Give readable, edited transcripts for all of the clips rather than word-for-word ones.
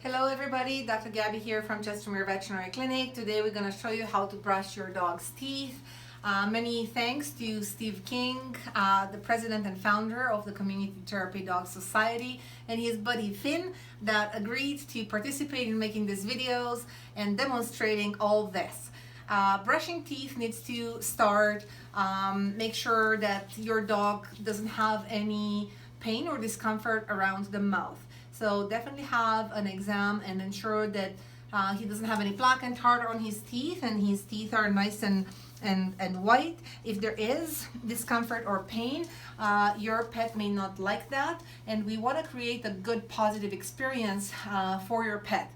Hello everybody, Dr. Gabby here from Chestermere Veterinary Clinic. Today we're going to show you how to brush your dog's teeth. Many thanks to Steve King, the president and founder of the Community Therapy Dog Society, and his buddy Finn that agreed to participate in making these videos and demonstrating all this. Brushing teeth needs to start. Make sure that your dog doesn't have any pain or discomfort around the mouth. So definitely have an exam and ensure that he doesn't have any plaque and tartar on his teeth and his teeth are nice and white. If there is discomfort or pain, your pet may not like that, and we want to create a good positive experience for your pet.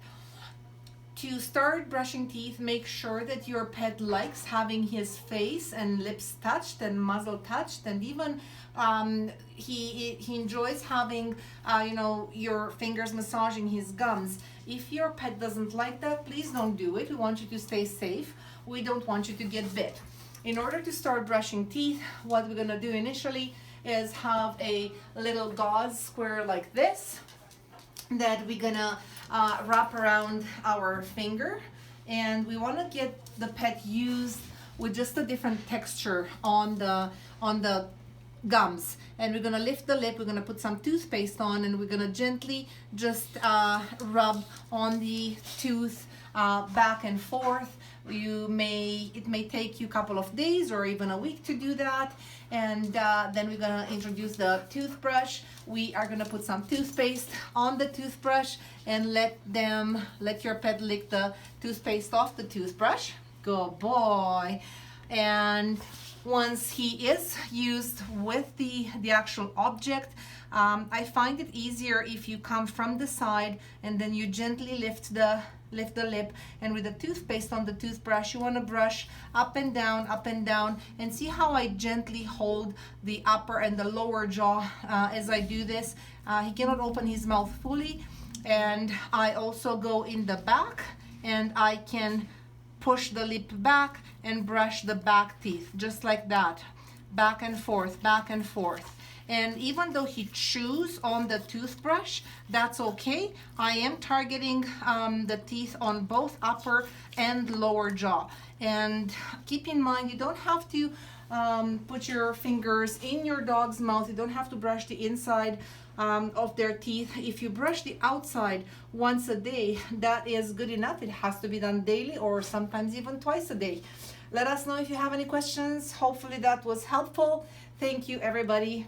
To start brushing teeth, make sure that your pet likes having his face and lips touched and muzzle touched, and even he enjoys having your fingers massaging his gums. If your pet doesn't like that, please don't do it. We want you to stay safe. We don't want you to get bit. In order to start brushing teeth, what we're gonna do initially is have a little gauze square like this that we're gonna wrap around our finger, and we want to get the pet used with just a different texture on the gums. And we're gonna lift the lip, we're gonna put some toothpaste on, and we're gonna gently just rub on the tooth back and forth. It may take you a couple of days or even a week to do that. And then we're gonna introduce the toothbrush. We are gonna put some toothpaste on the toothbrush and let your pet lick the toothpaste off the toothbrush. Good boy. And once he is used with the actual object, I find it easier if you come from the side and then you gently lift the lip, and with the toothpaste on the toothbrush you want to brush up and down, and see how I gently hold the upper and the lower jaw as I do this. He cannot open his mouth fully, and I also go in the back and I can push the lip back and brush the back teeth just like that, back and forth, back and forth. And even though he chews on the toothbrush, that's okay. I am targeting the teeth on both upper and lower jaw. And keep in mind, you don't have to put your fingers in your dog's mouth. You don't have to brush the inside of their teeth. If you brush the outside once a day, that is good enough. It has to be done daily or sometimes even twice a day. Let us know if you have any questions. Hopefully that was helpful. Thank you, everybody.